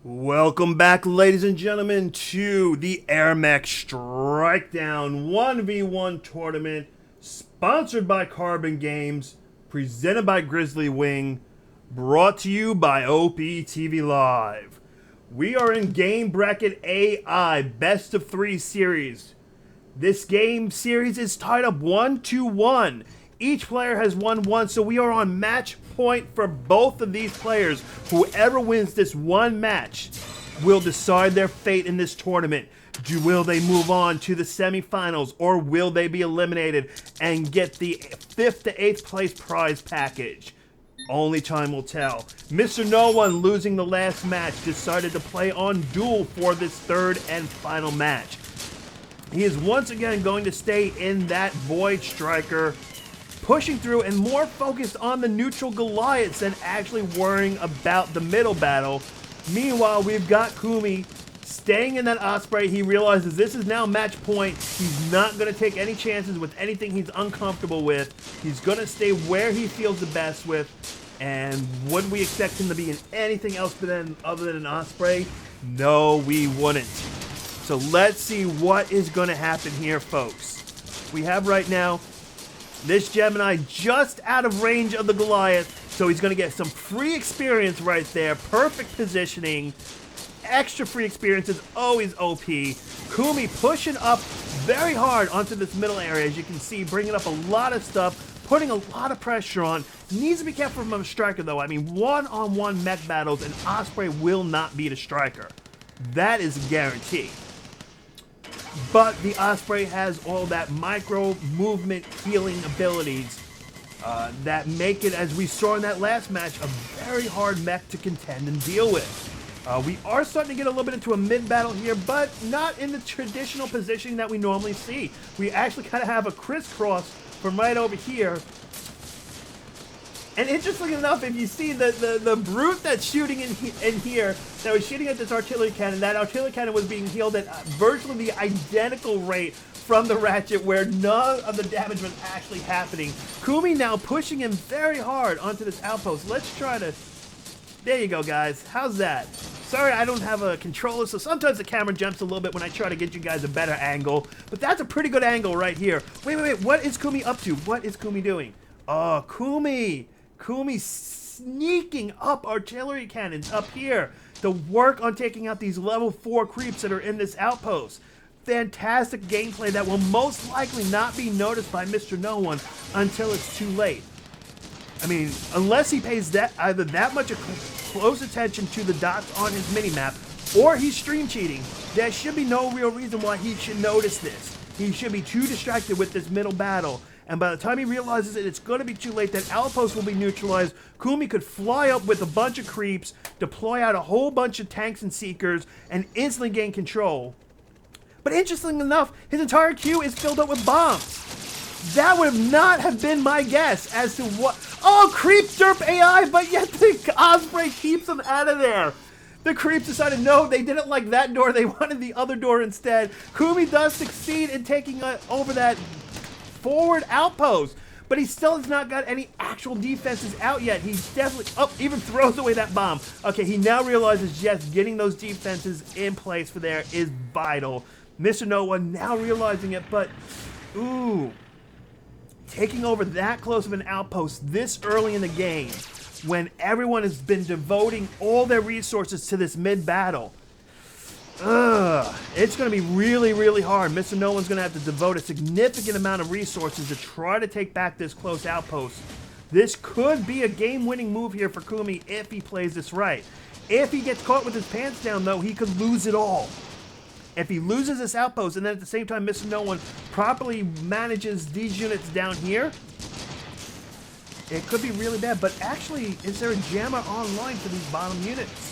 Welcome back, ladies and gentlemen, to the Air Mech Strikedown 1v1 tournament, sponsored by Carbon Games, presented by Grizzly Wing, brought to you by OPTV Live. We are in Game Bracket AI Best of 3 series. This game series is tied up 1-1. Each player has won once, so we are on match point for both of these players. Whoever wins this one match will decide their fate in this tournament. Will they move on to the semifinals, or will they be eliminated and get the 5th to 8th place prize package? Only time will tell. mrnoone1, losing the last match, decided to play on duel for this third and final match. He is once again going to stay in that Void Striker, pushing through and more focused on the neutral Goliaths than actually worrying about the middle battle. Meanwhile, we've got Thekhumi staying in that Osprey. He realizes this is now match point. He's not going to take any chances with anything he's uncomfortable with. He's going to stay where he feels the best with. And would we expect him to be in anything else other than an Osprey? No, we wouldn't. So let's see what is going to happen here, folks. We have right now this Gemini just out of range of the Goliath, so he's going to get some free experience right there. Perfect positioning. Extra free experience is always OP. Thekhumi pushing up very hard onto this middle area, as you can see, bringing up a lot of stuff, putting a lot of pressure on. Needs to be careful from a striker, though. I mean, one-on-one mech battles, an Osprey will not beat a striker. That is a guarantee. But the Osprey has all that micro movement healing abilities that make it, as we saw in that last match, a very hard mech to contend and deal with. We are starting to get a little bit into a mid battle here, but not in the traditional positioning that we normally see. We actually kind of have a crisscross from right over here. And interestingly enough, if you see the brute that's shooting in here, that was shooting at this artillery cannon, that artillery cannon was being healed at virtually the identical rate from the Ratchet, where none of the damage was actually happening. Thekhumi now pushing him very hard onto this outpost. Let's try to... There you go, guys. How's that? Sorry, I don't have a controller, so sometimes the camera jumps a little bit when I try to get you guys a better angle. But that's a pretty good angle right here. Wait. What is Thekhumi up to? What is Thekhumi doing? Oh, Thekhumi sneaking up artillery cannons up here to work on taking out these level 4 creeps that are in this outpost. Fantastic gameplay that will most likely not be noticed by mrnoone1 until it's too late. I mean, unless he pays either that much close attention to the dots on his minimap, or he's stream cheating, there should be no real reason why he should notice this. He should be too distracted with this middle battle. And by the time he realizes that it's going to be too late, that outpost will be neutralized, Thekhumi could fly up with a bunch of creeps, deploy out a whole bunch of tanks and seekers, and instantly gain control. But interestingly enough, his entire queue is filled up with bombs. That would not have been my guess as to what... Oh, creep derp AI, but yet the Osprey keeps him out of there. The creeps decided, no, they didn't like that door. They wanted the other door instead. Thekhumi does succeed in taking over that forward outpost, but he still has not got any actual defenses out yet. He's definitely... Oh, even throws away that bomb. Okay, he now realizes, yes, getting those defenses in place for there is vital. mrnoone1 now realizing it, but... Ooh... Taking over that close of an outpost this early in the game, when everyone has been devoting all their resources to this mid-battle. It's going to be really, really hard. mrnoone1's going to have to devote a significant amount of resources to try to take back this close outpost. This could be a game-winning move here for Thekhumi if he plays this right. If he gets caught with his pants down, though, he could lose it all. If he loses this outpost, and then at the same time mrnoone1 properly manages these units down here, it could be really bad. But actually, is there a jammer online for these bottom units?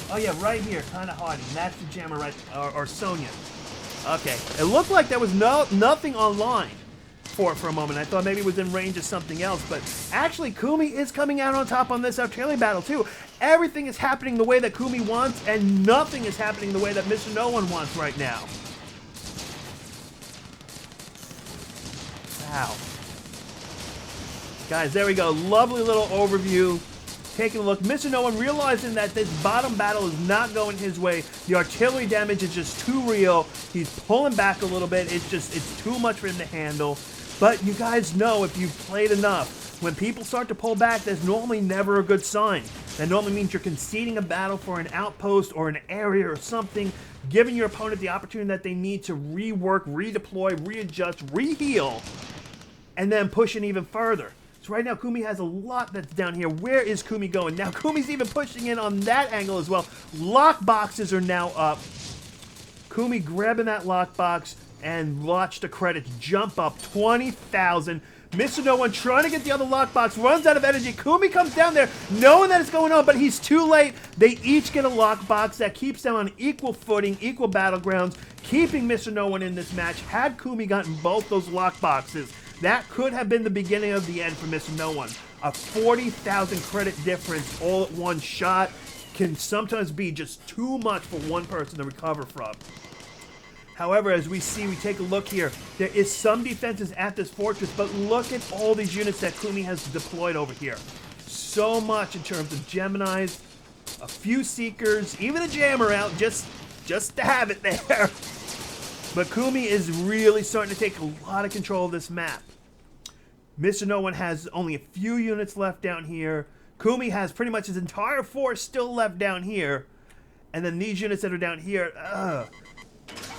Oh yeah, right here, kind of hiding. That's the jammer right, or Sonya. Okay, it looked like there was nothing online for a moment. I thought maybe it was in range of something else, but actually Thekhumi is coming out on top on this artillery battle too. Everything is happening the way that Thekhumi wants, and nothing is happening the way that mrnoone1 wants right now. Wow. Guys, there we go. Lovely little overview taking a look. mrnoone1 realizing that this bottom battle is not going his way. The artillery damage is just too real. He's pulling back a little bit. It's too much for him to handle. But you guys know, if you've played enough, when people start to pull back, that's normally never a good sign. That normally means you're conceding a battle for an outpost or an area or something, giving your opponent the opportunity that they need to rework, redeploy, readjust, reheal, and then pushing even further. So right now, Kumi has a lot that's down here. Where is Kumi going? Now, Kumi's even pushing in on that angle as well. Lock boxes are now up. Kumi grabbing that lockbox, and watch the credits jump up 20,000. mrnoone1 trying to get the other lockbox, runs out of energy. Kumi comes down there knowing that it's going on, but he's too late. They each get a lockbox that keeps them on equal footing, equal battlegrounds, keeping mrnoone1 in this match. Had Kumi gotten both those lockboxes, that could have been the beginning of the end for mrnoone1. A 40,000 credit difference all at one shot can sometimes be just too much for one person to recover from. However, as we see, we take a look here. There is some defenses at this fortress, but look at all these units that Kumi has deployed over here. So much in terms of Geminis, a few Seekers, even a Jammer out, just to have it there. But Kumi is really starting to take a lot of control of this map. mrnoone1 has only a few units left down here. Kumi has pretty much his entire force still left down here. And then these units that are down here,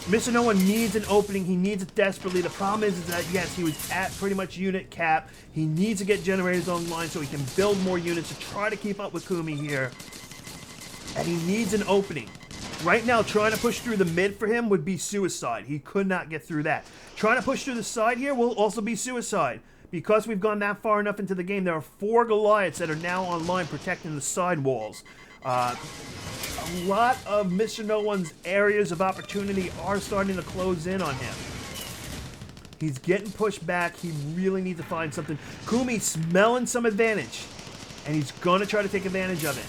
mrnoone1 needs an opening. He needs it desperately. The problem is that, yes, he was at pretty much unit cap. He needs to get generators online so he can build more units to try to keep up with Kumi here. And he needs an opening. Right now, trying to push through the mid for him would be suicide. He could not get through that. Trying to push through the side here will also be suicide. Because we've gone that far enough into the game, there are 4 Goliaths that are now online protecting the side walls. A lot of mrnoone1's areas of opportunity are starting to close in on him. He's getting pushed back. He really needs to find something. Kumi smelling some advantage, and he's going to try to take advantage of it.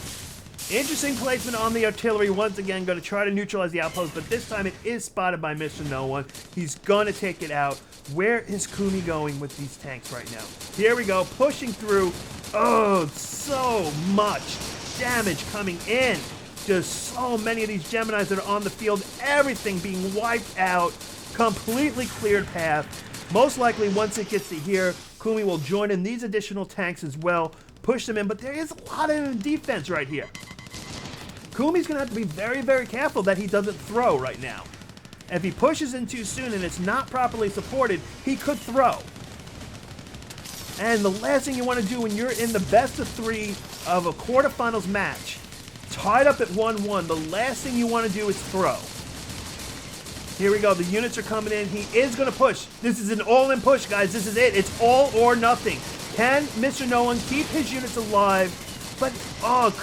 Interesting placement on the artillery. Once again, going to try to neutralize the outpost, but this time it is spotted by mrnoone1. He's going to take it out. Where is Kumi going with these tanks right now? Here we go, pushing through. Oh, so much damage coming in. Just so many of these Geminis that are on the field. Everything being wiped out. Completely cleared path. Most likely, once it gets to here, Kumi will join in these additional tanks as well. Push them in, but there is a lot of defense right here. Kumi's going to have to be very, very careful that he doesn't throw right now. If he pushes in too soon and it's not properly supported, he could throw. And the last thing you want to do when you're in the best of 3 of a quarterfinals match, tied up at 1-1, the last thing you want to do is throw. Here we go. The units are coming in. He is going to push. This is an all-in push, guys. This is it. It's all or nothing. Can mrnoone1 keep his units alive? But,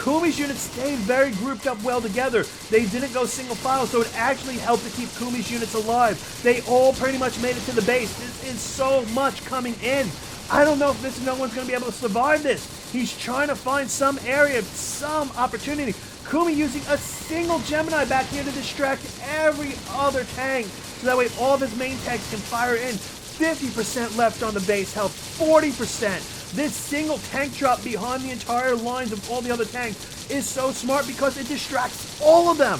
Kumi's units stayed very grouped up well together. They didn't go single file, so it actually helped to keep Kumi's units alive. They all pretty much made it to the base. This is so much coming in. I don't know if mrnoone1's going to be able to survive this. He's trying to find some area, some opportunity. Kumi using a single Gemini back here to distract every other tank, so that way all of his main tanks can fire in. 50% left on the base health, 40%. This single tank drop behind the entire lines of all the other tanks is so smart because it distracts all of them.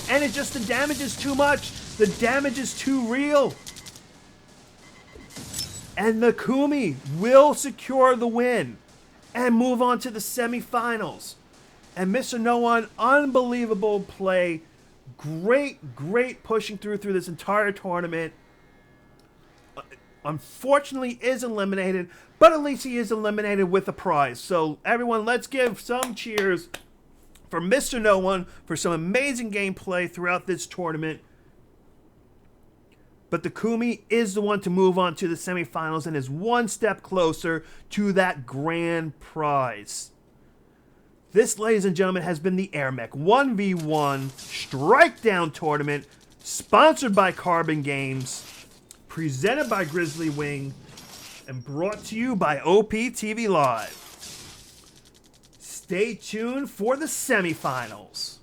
And it just, the damage is too much. The damage is too real. And the Kumi will secure the win and move on to the semifinals. And mrnoone1, unbelievable play. Great pushing through this entire tournament. Unfortunately is eliminated, but at least he is eliminated with a prize. So everyone, let's give some cheers for mrnoone1 for some amazing gameplay throughout this tournament. But the Kumi is the one to move on to the semifinals and is one step closer to that grand prize. This, ladies and gentlemen, has been the AirMech 1v1 Strike Down Tournament, sponsored by Carbon Games, presented by Grizzly Wing, and brought to you by OPTV Live. Stay tuned for the semifinals.